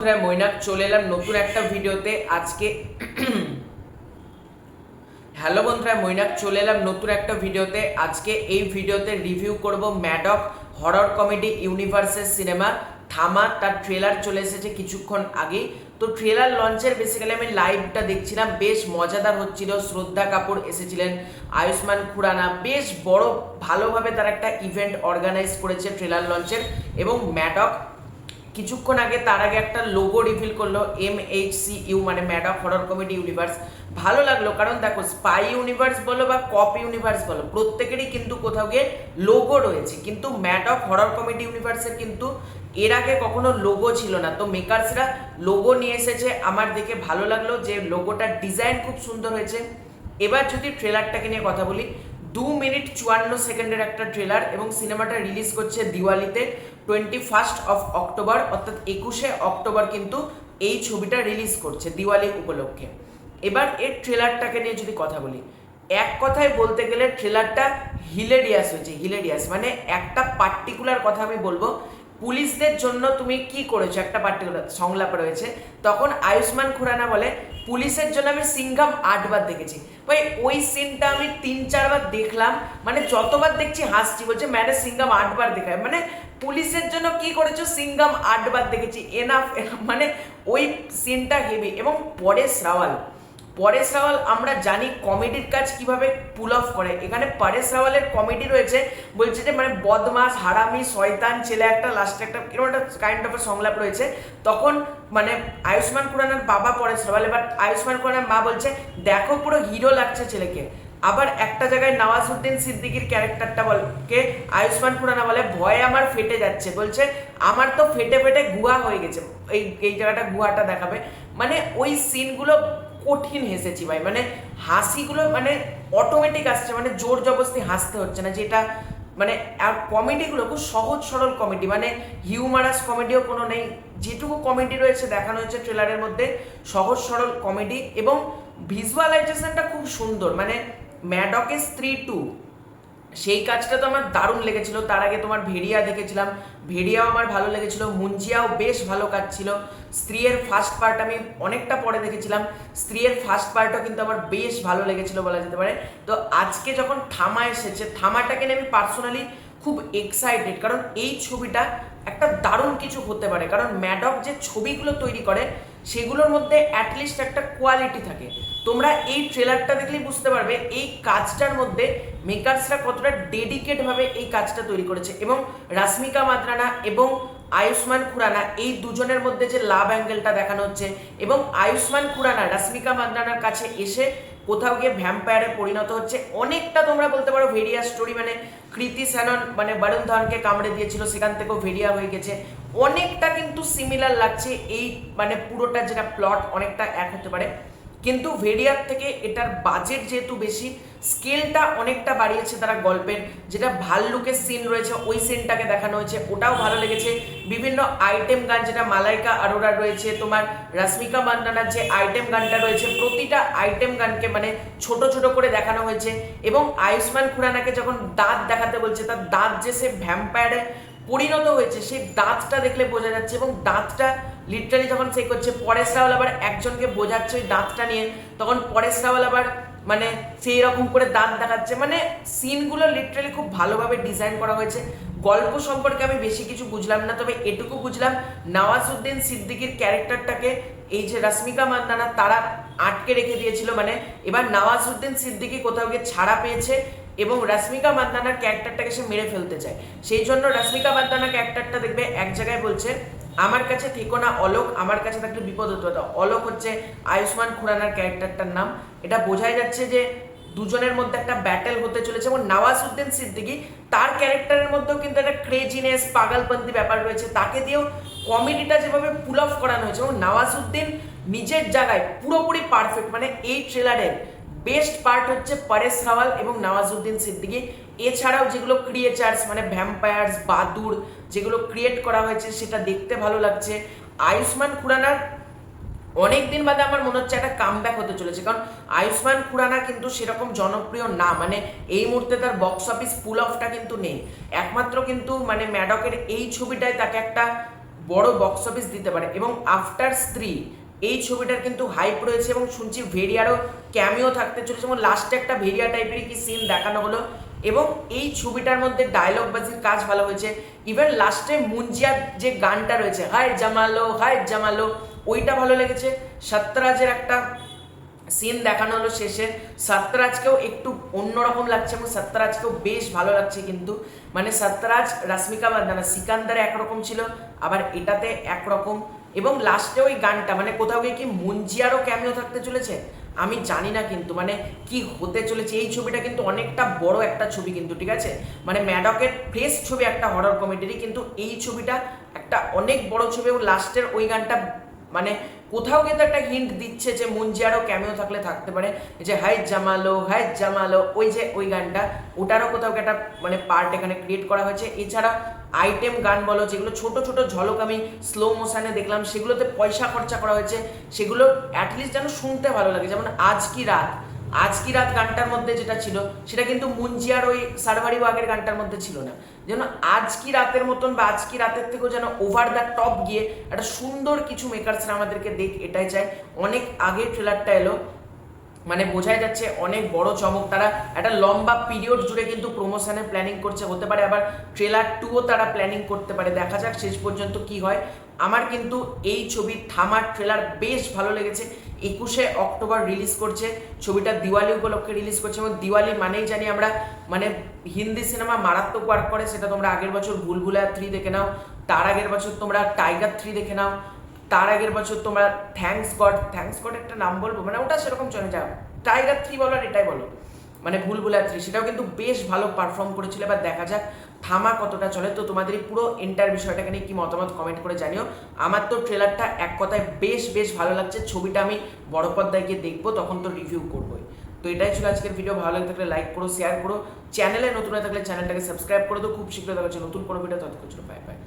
বন্ধুরা মৈনাক চলে এলাম নতুন একটা ভিডিওতে আজকে। হ্যালো বন্ধুরা, মৈনাক চলে এলাম নতুন একটা ভিডিওতে আজকে। এই ভিডিওতে রিভিউ করব ম্যাডক হরর কমেডি ইউনিভার্সের সিনেমা থামা। তার ট্রেলার চলে এসেছে কিছুক্ষণ আগেই। তো ট্রেলার লঞ্চের বেসিক্যালি আমি লাইভটা দেখছিলাম, বেশ মজাদার হচ্ছিল। শ্রদ্ধা কাপুর এসেছিলেন, আয়ুষ্মান খুরানা, বেশ বড় ভালোভাবে তার একটা ইভেন্ট অর্গানাইজ করেছে ট্রেলার লঞ্চের। এবং ম্যাডক কিছুক্ষণ আগে তার আগে একটা লোগো রিভিল করলো, MHCU মানে ম্যাডক হরর কমেডি ইউনিভার্স। ভালো লাগলো, কারণ দেখো স্পাই ইউনিভার্স বলো বা কপ ইউনিভার্স বলো, প্রত্যেকেরই কিন্তু কোথাও গিয়ে লোগো রয়েছে, কিন্তু ম্যাডক হরর কমেডি ইউনিভার্সের কিন্তু এর আগে কখনো লোগো ছিল না। তো মেকার্সরা লোগো নিয়ে এসেছে, আমার দেখে ভালো লাগলো যে লোগোটার ডিজাইন খুব সুন্দর হয়েছে। এবার যদি ট্রেলারটাকে নিয়ে কথা বলি, 2 মিনিট 54 সেকেন্ডের একটা ট্রেলার এবং সিনেমাটা রিলিজ করছে দিওয়ালিতে 21 অক্টোবর, অর্থাৎ 21 অক্টোবর কিন্তু এই ছবিটা রিলিজ করছে দিওয়ালি উপলক্ষে। এবার এর ট্রেলারটাকে নিয়ে যদি কথা বলি, এক কথায় বলতে গেলে ট্রেলারটা হিলেরিয়াস হয়েছে। হিলেরিয়াস মানে একটা পার্টিকুলার কথা আমি বলবো, পুলিশদের জন্য তুমি কি করেছো, একটা পার্টিকুলার সংলাপ রয়েছে। তখন আয়ুষ্মান খুরানা বলে, পুলিশের জন্য আমি সিংঘাম 8 বার দেখেছি। ভাই ওই সিনটা আমি 3-4 বার দেখলাম, মানে যতবার দেখছি হাসছি। বলছে ম্যাডাম সিংঘাম 8 বার দেখায়, মানে পুলিশের জন্য কি করেছো, সিংঘাম 8 বার দেখেছি, এনাফ। মানে ওই সিনটা হেভি। এবং পরেশ রাওয়াল আমরা জানি কমেডির কাজ কিভাবে পুল অফ করে। এখানে পরেশ রাওয়ালের কমেডি রয়েছে, বলছে যে মানে বদমাস হারামি শয়তান ছেলে, একটা লাস্টে একটা এরকম একটা কাইন্ড অফ সংলাপ রয়েছে। তখন মানে আয়ুষ্মান খুরানার বাবা পরেশ রাওয়াল, এবার আয়ুষ্মান খুরানার মা বলছে দেখো পুরো হিরো লাগছে ছেলেকে। আবার একটা জায়গায় নওয়াজউদ্দিন সিদ্দিকীর ক্যারেক্টারটা বলকে আয়ুষ্মান খুরানা বলে ভয়ে আমার ফেটে যাচ্ছে, বলছে আমার তো ফেটে ফেটে গুহা হয়ে গেছে। এই জায়গাটা গুহাটা দেখাবে, মানে ওই সিনগুলো কঠিন হেসেছি ভাই। মানে হাসিগুলো মানে অটোমেটিক আসছে, মানে জোর জবরদস্তি হাসতে হচ্ছে না, যেটা মানে আর কমেডিগুলো খুব সহজ সরল কমেডি, মানে হিউমারাস কমেডিও কোনো নেই। যেটুকু কমেডি রয়েছে দেখানো হয়েছে ট্রেলারের মধ্যে, সহজ সরল কমেডি এবং ভিজুয়ালাইজেশনটা খুব সুন্দর। মানে ম্যাডকের স্ত্রী 2 সেই কাজটা তো আমার দারুণ লেগেছিল। তার আগে তোমার ভেড়িয়া দেখেছিলাম, ভেড়িয়াও আমার ভালো লেগেছিল, মুঞ্জিয়াও বেশ ভালো কাজ ছিল। স্ত্রীর ফার্স্ট পার্ট আমি অনেকটা পরে দেখেছিলাম, স্ত্রীর ফার্স্ট পার্টও কিন্তু আমার বেশ ভালো লেগেছিল বলা যেতে পারে। তো আজকে যখন থামা এসেছে, থামাটাকে নিয়ে আমি পার্সোনালি খুব এক্সাইটেড, কারণ এই ছবিটা একটা দারুণ কিছু হতে পারে। কারণ ম্যাডক যে ছবিগুলো তৈরি করে সেগুলোর মধ্যে অ্যাটলিস্ট একটা কোয়ালিটি থাকে। তোমরা এই ট্রেলারটা দেখলেই বুঝতে পারবে এই কাজটার মধ্যে মেকার্সরা কতটা ডেডিকেট ভাবে এই কাজটা তৈরি করেছে। এবং রাশ্মিকা মান্দানা এবং আয়ুষ্মান খুরানা এই দুজনের মধ্যে যে লাভ অ্যাঙ্গেলটা দেখানো হচ্ছে, এবং আয়ুষ্মান খুরানা রাশ্মিকা মান্দানার কাছে এসে কোথাও গিয়ে ভ্যাম্পায়ারে পরিণত হচ্ছে, অনেকটা তোমরা বলতে পারো ভেরিয়া স্টোরি। মানে কৃতি শ্যানন মানে বরুণ ধাওয়ানকে কামড়ে দিয়েছিল, সেখান থেকেও ভেরিয়া হয়ে গেছে, অনেকটা কিন্তু সিমিলার লাগছে। এই মানে পুরোটা যেটা প্লট অনেকটা এক হতে পারে, কিন্তু ভেরিয়ার থেকে এটার বাজেট যেহেতু বেশি, স্কেলটা অনেকটা বাড়িয়েছে তারা গল্পের। যেটা ভাল্লুকের সিন রয়েছে ওই সিনটাকে দেখানো হয়েছে, ওটাও ভালো লেগেছে। বিভিন্ন আইটেম গান, যেটা মালাইকা আরোরা রয়েছে, তোমার রাশ্মিকা মান্দানার যে আইটেম গানটা রয়েছে, প্রতিটা আইটেম গানকে মানে ছোট ছোট করে দেখানো হয়েছে। এবং আয়ুষ্মান খুরানাকে যখন দাঁত দেখাতে বলছে, তার দাঁত যে সে ভ্যাম্পায়ারে পরিণত হয়েছে সেই দাঁতটা দেখলে বোঝা যাচ্ছে। এবং দাঁতটা লিটারালি যখন সে করছে, পরেশ রাওয়াল আবার একজনকে বোঝাচ্ছে ওই দাঁতটা নিয়ে, তখন পরেশ রাওয়াল আবার মানে সেই রকম করে দাঁত দেখাচ্ছে। মানে সিনগুলো লিটারালি খুব ভালোভাবে ডিজাইন করা হয়েছে। গল্প সম্পর্কে আমি বেশি কিছু বুঝলাম না, তবে এটুকু বুঝলাম নওয়াজউদ্দিন সিদ্দিকীর ক্যারেক্টারটাকে এই যে রাশ্মিকা মান্দানা তারা আটকে রেখে দিয়েছিল, মানে এবার নওয়াজউদ্দিন সিদ্দিকী কোথাও গিয়ে ছাড়া পেয়েছে এবং রাশ্মিকা মান্দানার ক্যারেক্টারটাকে সে মেরে ফেলতে চায়। সেই জন্য রাশ্মিকা মান্দানা ক্যারেক্টারটা দেখবে এক জায়গায় বলছে আমার কাছে থেকো না অলোক, আমার কাছে থাকলে বিপদ হতে হতো। অলোক হচ্ছে আয়ুষ্মান খুরানার ক্যারেক্টারটার নাম। এটা বোঝাই যাচ্ছে যে দুজনের মধ্যে একটা ব্যাটেল হতে চলেছে। এবং নওয়াজউদ্দিন সিদ্দিকী তার ক্যারেক্টারের মধ্যেও কিন্তু একটা ক্রেজিনেস পাগলপন্থী ব্যাপার রয়েছে, তাকে দিয়েও কমেডিটা যেভাবে পুল অফ করানো হয়েছে। এবং নওয়াজউদ্দিন নিজের জায়গায় পুরোপুরি পারফেক্ট। মানে এই ট্রেলারের বেস্ট পার্ট হচ্ছে পরেশ রাওয়াল এবং নওয়াজউদ্দিন সিদ্দিকী। এছাড়াও যেগুলো ক্রিয়েচার্স মানে ভ্যাম্পায়ার্স বাদুড় যেগুলো ক্রিয়েট করা হয়েছে সেটা দেখতে ভালো লাগছে। আয়ুষ্মান খুরানার অনেকদিন বাদে আমার মনে হচ্ছে একটা কামব্যাক হতে চলেছে, কারণ আয়ুষ্মান খুরানা কিন্তু সেরকম জনপ্রিয় না। মানে এই মুহূর্তে তার বক্স অফিস পুল অফটা কিন্তু নেই, একমাত্র কিন্তু মানে ম্যাডকের এই ছবিটাই তাকে একটা বড় বক্স অফিস দিতে পারে। এবং আফটার স্ত্রী এই ছবিটার কিন্তু হাইপ রয়েছে এবং শুনছি ভেরিয়ারও ক্যামিও থাকতে চলেছে এবং লাস্টে একটা ভেরিয়া টাইপেরই কি সিন দেখানো হলো। এবং এই ছবিটার মধ্যে ডায়লগ বাজির কাজ ভালো হয়েছে। ইভেন লাস্টে মুঞ্জিয়ার যে গানটা রয়েছে হায় জামালো ওইটা ভালো লেগেছে। সত্যরাজের একটা সিন দেখানো হলো শেষে, সত্যরাজকেও একটু অন্যরকম লাগছে এবং সত্যরাজকেও বেশ ভালো লাগছে। কিন্তু মানে সত্যরাজ রাশ্মিকা মান্দানা সিকান্দারে একরকম ছিল, আবার এটাতে একরকম। এবং লাস্টে ওই গানটা মানে কোথাও গিয়ে কি মুঞ্জিয়ারও ক্যামিও থাকতে চলেছে আমি জানি না, কিন্তু মানে কি হতে চলেছে। এই ছবিটা কিন্তু অনেকটা বড় একটা ছবি কিন্তু, ঠিক আছে, মানে ম্যাডকের ফ্রেশ ছবি একটা হরর কমেডিরই, কিন্তু এই ছবিটা একটা অনেক বড় ছবি। এবং লাস্টের ওই গানটা মানে কোথাও কিন্তু একটা হিন্ট দিচ্ছে যে মুঞ্জিয়ারও ক্যামিও থাকলে থাকতে পারে। যে হাই জামালো ওই যে ওই গানটা, ওটারও কোথাও একটা মানে পার্ট এখানে ক্রিয়েট করা হয়েছে। এছাড়া আইটেম গান বলো, যেগুলো ছোট ছোট ঝলক আমি স্লো মোশনে দেখলাম, সেগুলোতে পয়সা খরচা করা হয়েছে, সেগুলো অ্যাটলিস্ট যেন শুনতে ভালো লাগে। যেমন আজ কি রাত গানটার মধ্যে যেটা ছিল সেটা কিন্তু মুঞ্জিয়ার ওই সারভারি ওয়াগের গানটার মধ্যে ছিল না। যেন আজ কি রাতের মতন বা আজ কি রাতের থেকেও যেন ওভার দ্য টপ গিয়ে একটা সুন্দর কিছু মেকার্সরা আমাদেরকে দেখ, এটাই চাই। অনেক আগে ট্রেলারটা এলো, মানে বোঝাই যাচ্ছে অনেক বড় চমক। তারা একটা লম্বা পিরিয়ড জুড়ে কিন্তু প্রমোশনের প্ল্যানিং করছে, হতে পারে আবার ট্রেলার 2ও তারা প্ল্যানিং করতে পারে। দেখা যাক শেষ পর্যন্ত কি হয়। আমার কিন্তু এই ছবি থামার ট্রেলার বেশ ভালো লেগেছে। 21শে অক্টোবর রিলিজ করছে ছবিটা, দিওয়ালি উপলক্ষে রিলিজ করছে। এবং দিওয়ালি মানেই জানি আমরা মানে হিন্দি সিনেমা মারাত্মক ওয়ার্ক করে, সেটা তোমরা আগের বছর ভুলভুলাইয়া 3 দেখে নাও, তার আগের বছর তোমরা টাইগার 3 দেখে নাও, তার আগের বছর তোমরা থ্যাঙ্কস গড একটা নাম বলবো, মানে ওটা সেরকম চলে যাও, টাইগার 3 বলো আর এটাই বলো, মানে ভুলভুলাইয়া 3 সেটাও কিন্তু বেশ ভালো পারফর্ম করেছিল। এবার দেখা যাক থামা কতটা চলে। তো তোমাদের এই পুরো এন্টার বিষয়টাকে নিয়ে কি মতামত কমেন্ট করে জানিও। আমার তো ট্রেলারটা এক কথায় বেশ ভালো লাগছে। ছবিটা আমি বড় পর্দায় গিয়ে দেখবো, তখন তো রিভিউ করবোই। তো এটাই ছিল আজকের ভিডিও। ভালো লাগে থাকলে লাইক করো, শেয়ার করো, চ্যানেলে নতুন হয়ে থাকলে চ্যানেলটাকে সাবস্ক্রাইব করে দাও। খুব শীঘ্রই দেখা হচ্ছে নতুন কোনো ভিডিও, ততক্ষণ বাই বাই।